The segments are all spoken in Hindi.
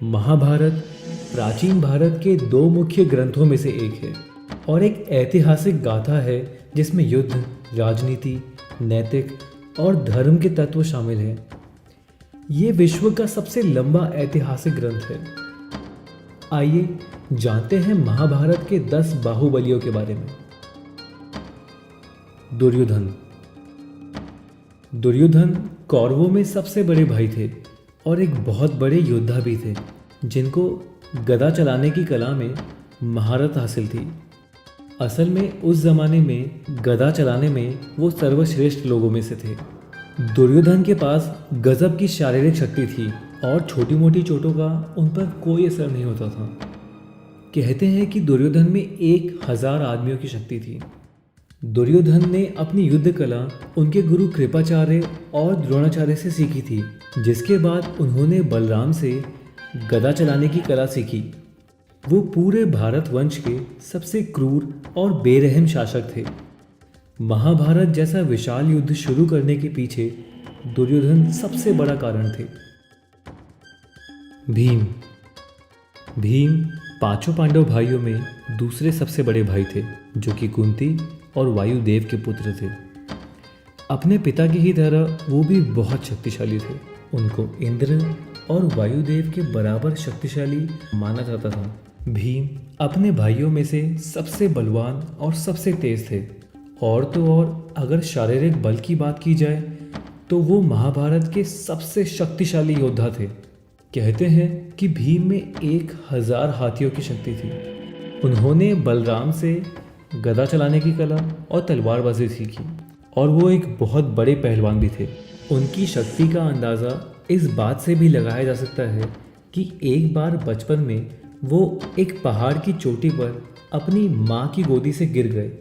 महाभारत प्राचीन भारत के दो मुख्य ग्रंथों में से एक है और एक ऐतिहासिक गाथा है जिसमें युद्ध, राजनीति, नैतिक और धर्म के तत्व शामिल हैं। ये विश्व का सबसे लंबा ऐतिहासिक ग्रंथ है। आइए जानते हैं महाभारत के 10 बाहुबलियों के बारे में। दुर्योधन। दुर्योधन कौरवों में सबसे बड़े भाई थे और एक बहुत बड़े योद्धा भी थे जिनको गदा चलाने की कला में महारत हासिल थी। असल में उस जमाने में गदा चलाने में वो सर्वश्रेष्ठ लोगों में से थे। दुर्योधन के पास गजब की शारीरिक शक्ति थी और छोटी मोटी चोटों का उन पर कोई असर नहीं होता था। कहते हैं कि दुर्योधन में 1000 आदमियों की शक्ति थी। दुर्योधन ने अपनी युद्ध कला उनके गुरु कृपाचार्य और द्रोणाचार्य से सीखी थी, जिसके बाद उन्होंने बलराम से गदा चलाने की कला सीखी। वो पूरे भारत वंश के सबसे क्रूर और बेरहम शासक थे। महाभारत जैसा विशाल युद्ध शुरू करने के पीछे दुर्योधन सबसे बड़ा कारण थे। भीम। भीम पांचों पांडव भाइयों में दूसरे सबसे बड़े भाई थे, जो कि कुंती और वायुदेव के पुत्र थे। अपने पिता की ही तरह वो भी बहुत शक्तिशाली थे। उनको इंद्र और वायुदेव के बराबर शक्तिशाली माना जाता था। भीम अपने भाइयों में से सबसे बलवान और सबसे तेज थे। और तो और अगर शारीरिक बल की बात की जाए तो वो महाभारत के सबसे शक्तिशाली योद्धा थे। कहते हैं कि भीम में 1000 हाथियों की शक्ति थी। उन्होंने बलराम से गदा चलाने की कला और तलवारबाजी सीखी और वो एक बहुत बड़े पहलवान भी थे। उनकी शक्ति का अंदाज़ा इस बात से भी लगाया जा सकता है कि एक बार बचपन में वो एक पहाड़ की चोटी पर अपनी माँ की गोदी से गिर गए।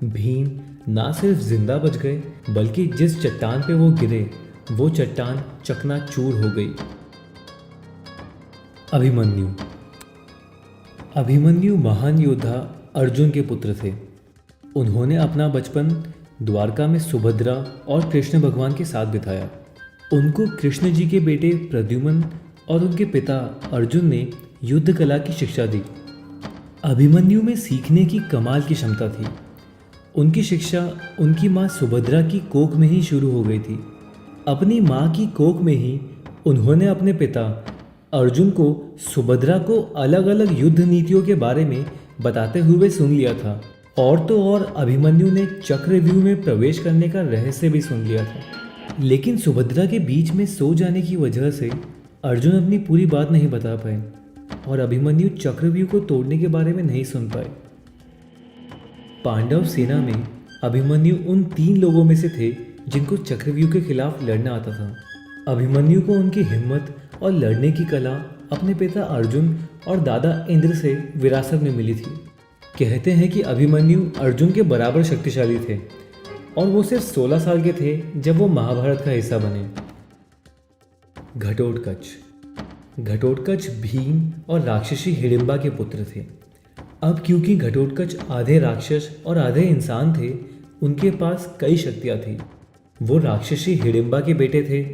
भीम ना सिर्फ जिंदा बच गए, बल्कि जिस चट्टान पे वो गिरे वो चट्टान चकनाचूर हो गई। अभिमन्यु। अभिमन्यु महान योद्धा अर्जुन के पुत्र थे। उन्होंने अपना बचपन द्वारका में सुभद्रा और कृष्ण भगवान के साथ बिताया। उनको कृष्ण जी के बेटे प्रद्युम्न और उनके पिता अर्जुन ने युद्ध कला की शिक्षा दी। अभिमन्यु में सीखने की कमाल की क्षमता थी। उनकी शिक्षा उनकी माँ सुभद्रा की कोख में ही शुरू हो गई थी। अपनी माँ की कोख में ही उन्होंने अपने पिता अर्जुन को सुभद्रा को अलग अलग युद्ध नीतियों के बारे में बताते हुए सुन लिया था। और तो और अभिमन्यु ने चक्रव्यूह में प्रवेश करने का रहस्य भी सुन लिया था। लेकिन सुभद्रा के बीच में सो जाने की वजह से अर्जुन अपनी पूरी बात नहीं बता पाए और अभिमन्यु चक्रव्यूह को तोड़ने के बारे में नहीं सुन पाए। पांडव सेना में अभिमन्यु उन 3 लोगों में से थे जिनको चक्रव्यूह के खिलाफ लड़ना आता था। अभिमन्यु को उनकी हिम्मत और लड़ने की कला अपने पिता अर्जुन और दादा इंद्र से विरासत में मिली थी। कहते हैं कि अभिमन्यु अर्जुन के बराबर शक्तिशाली थे और वो सिर्फ 16 साल के थे जब वो महाभारत का हिस्सा बने। घटोत्कच। घटोत्कच भीम और राक्षसी हिडिंबा के पुत्र थे। अब क्योंकि घटोत्कच आधे राक्षस और आधे इंसान थे, उनके पास कई शक्तियाँ थी। वो राक्षसी हिडिंबा के बेटे थे,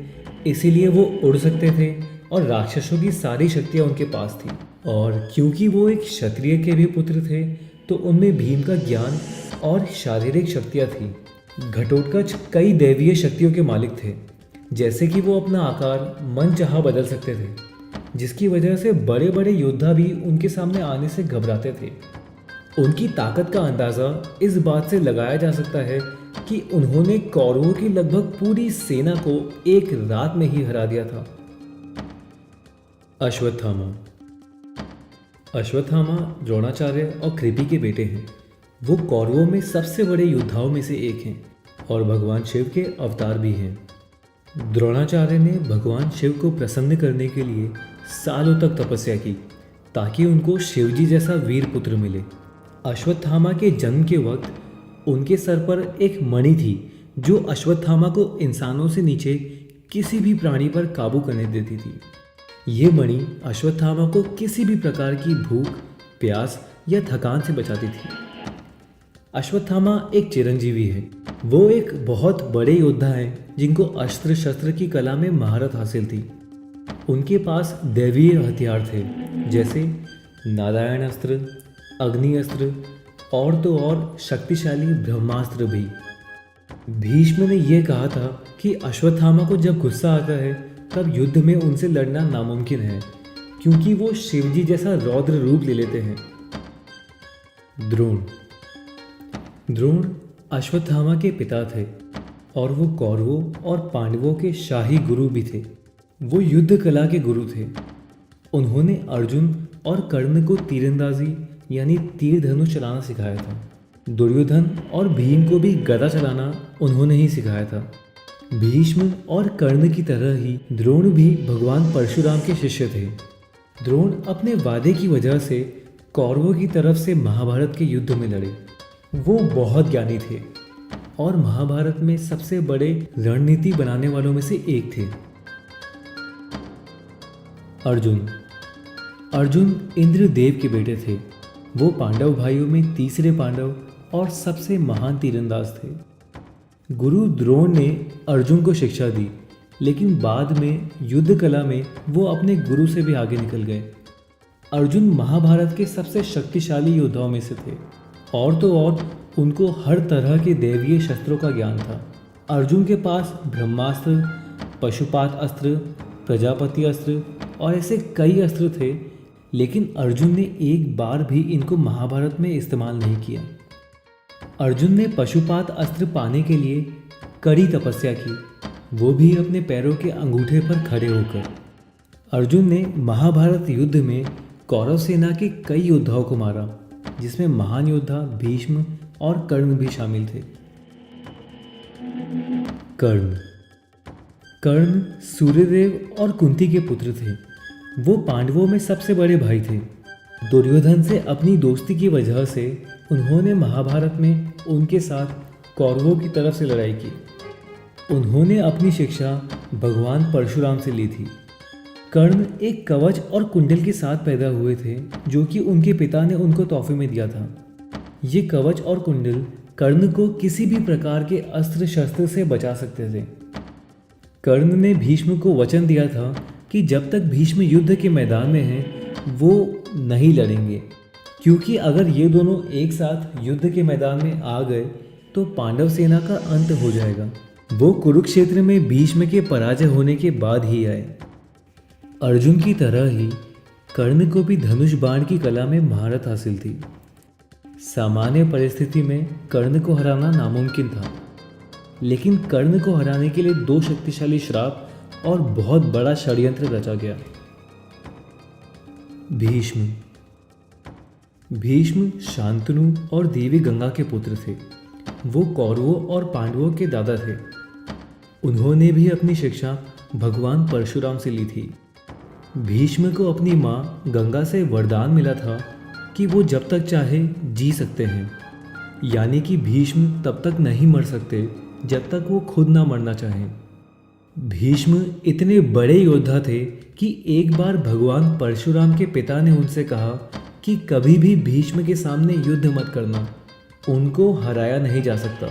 इसीलिए वो उड़ सकते थे और राक्षसों की सारी शक्तियाँ उनके पास थी। और क्योंकि वो एक क्षत्रिय के भी पुत्र थे, तो उनमें भीम का ज्ञान और शारीरिक शक्तियाँ थी। घटोत्कच कई दैवीय शक्तियों के मालिक थे, जैसे कि वो अपना आकार मनचाहा बदल सकते थे, जिसकी वजह से बड़े बड़े योद्धा भी उनके सामने आने से घबराते थे। उनकी ताकत का अंदाज़ा इस बात से लगाया जा सकता है कि उन्होंने कौरवों की लगभग पूरी सेना को एक रात में ही हरा दिया था। अश्वत्थामा। अश्वत्थामा द्रोणाचार्य और कृपि के बेटे हैं। वो कौरवों में सबसे बड़े योद्धाओं में से एक हैं और भगवान शिव के अवतार भी हैं। द्रोणाचार्य ने भगवान शिव को प्रसन्न करने के लिए सालों तक तपस्या की ताकि उनको शिवजी जैसा वीर पुत्र मिले। अश्वत्थामा के जन्म के वक्त उनके सर पर एक मणि थी जो अश्वत्थामा को इंसानों से नीचे किसी भी प्राणी पर काबू करने देती थी। ये मणि अश्वत्थामा को किसी भी प्रकार की भूख, प्यास या थकान से बचाती थी। अश्वत्थामा एक चिरंजीवी है। वो एक बहुत बड़े योद्धा हैं जिनको अस्त्र शस्त्र की कला में महारत हासिल थी। उनके पास दैवीय हथियार थे, जैसे नारायण अस्त्र, अग्नि अस्त्र और तो और शक्तिशाली ब्रह्मास्त्र भी। भीष्म ने यह कहा था कि अश्वत्थामा को जब गुस्सा आता है तब युद्ध में उनसे लड़ना नामुमकिन है, क्योंकि वो शिवजी जैसा रौद्र रूप ले लेते हैं। द्रोण अश्वत्थामा के पिता थे और वो कौरवों और पांडवों के शाही गुरु भी थे। वो युद्ध कला के गुरु थे। उन्होंने अर्जुन और कर्ण को तीरंदाजी यानी तीर धनुष चलाना सिखाया था। दुर्योधन और भीम को भी गदा चलाना उन्होंने ही सिखाया था। भीष्म और कर्ण की तरह ही द्रोण भी भगवान परशुराम के शिष्य थे। द्रोण अपने वादे की वजह से कौरवों की तरफ से महाभारत के युद्ध में लड़े। वो बहुत ज्ञानी थे और महाभारत में सबसे बड़े रणनीति बनाने वालों में से एक थे। अर्जुन इंद्रदेव के बेटे थे। वो पांडव भाइयों में तीसरे पांडव और सबसे महान तीरंदाज थे। गुरु द्रोण ने अर्जुन को शिक्षा दी, लेकिन बाद में युद्ध कला में वो अपने गुरु से भी आगे निकल गए। अर्जुन महाभारत के सबसे शक्तिशाली योद्धाओं में से थे और तो और उनको हर तरह के दैवीय शस्त्रों का ज्ञान था। अर्जुन के पास ब्रह्मास्त्र, पशुपात अस्त्र, प्रजापति अस्त्र और ऐसे कई अस्त्र थे, लेकिन अर्जुन ने एक बार भी इनको महाभारत में इस्तेमाल नहीं किया। अर्जुन ने पशुपात अस्त्र पाने के लिए कड़ी तपस्या की, वो भी अपने पैरों के अंगूठे पर खड़े होकर। अर्जुन ने महाभारत युद्ध में कौरव सेना के कई योद्धाओं को मारा, जिसमें महान योद्धा भीष्म और कर्ण भी शामिल थे। कर्ण सूर्यदेव और कुंती के पुत्र थे। वो पांडवों में सबसे बड़े भाई थे। दुर्योधन से अपनी दोस्ती की वजह से उन्होंने महाभारत में उनके साथ कौरवों की तरफ से लड़ाई की। उन्होंने अपनी शिक्षा भगवान परशुराम से ली थी। कर्ण एक कवच और कुंडल के साथ पैदा हुए थे, जो कि उनके पिता ने उनको तोहफे में दिया था। ये कवच और कुंडल कर्ण को किसी भी प्रकार के अस्त्र शस्त्र से बचा सकते थे। कर्ण ने भीष्म को वचन दिया था कि जब तक भीष्म युद्ध के मैदान में हैं वो नहीं लड़ेंगे, क्योंकि अगर ये दोनों एक साथ युद्ध के मैदान में आ गए तो पांडव सेना का अंत हो जाएगा। वो कुरुक्षेत्र में भीष्म के पराजय होने के बाद ही आए। अर्जुन की तरह ही कर्ण को भी धनुष बाण की कला में महारत हासिल थी। सामान्य परिस्थिति में कर्ण को हराना नामुमकिन था, लेकिन कर्ण को हराने के लिए 2 शक्तिशाली श्राप और बहुत बड़ा षड्यंत्र रचा गया। भीष्म शांतनु और देवी गंगा के पुत्र थे। वो कौरवों और पांडवों के दादा थे। उन्होंने भी अपनी शिक्षा भगवान परशुराम से ली थी। भीष्म को अपनी माँ गंगा से वरदान मिला था कि वो जब तक चाहे जी सकते हैं, यानी कि भीष्म तब तक नहीं मर सकते जब तक वो खुद ना मरना चाहें। भीष्म इतने बड़े योद्धा थे कि एक बार भगवान परशुराम के पिता ने उनसे कहा कि कभी भी भीष्म के सामने युद्ध मत करना, उनको हराया नहीं जा सकता।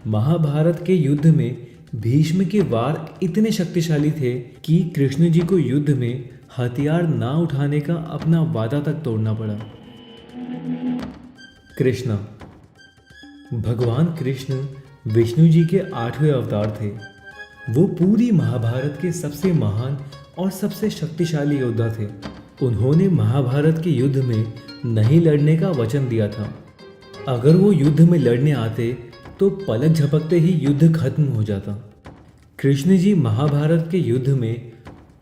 महाभारत के युद्ध में भीष्म के वार इतने शक्तिशाली थे कि कृष्ण जी को युद्ध में हथियार ना उठाने का अपना वादा तक तोड़ना पड़ा। कृष्णा। भगवान कृष्ण विष्णु जी के 8वें अवतार थे। वो पूरी महाभारत के सबसे महान और सबसे शक्तिशाली योद्धा थे। उन्होंने महाभारत के युद्ध में नहीं लड़ने का वचन दिया था। अगर वो युद्ध में लड़ने आते तो पलक झपकते ही युद्ध खत्म हो जाता। कृष्ण जी महाभारत के युद्ध में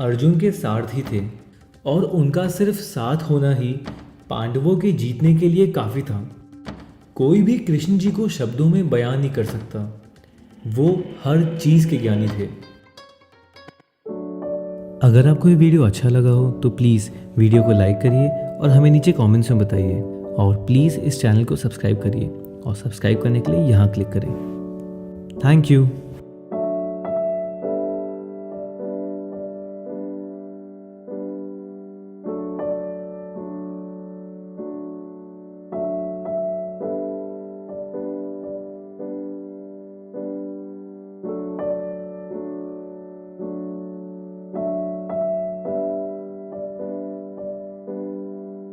अर्जुन के सारथी थे और उनका सिर्फ साथ होना ही पांडवों के जीतने के लिए काफ़ी था। कोई भी कृष्ण जी को शब्दों में बयान नहीं कर सकता। वो हर चीज़ के ज्ञानी थे। अगर आपको ये वीडियो अच्छा लगा हो तो प्लीज़ वीडियो को लाइक करिए और हमें नीचे कमेंट्स में बताइए, और प्लीज़ इस चैनल को सब्सक्राइब करिए और सब्सक्राइब करने के लिए यहाँ क्लिक करें। Thank you.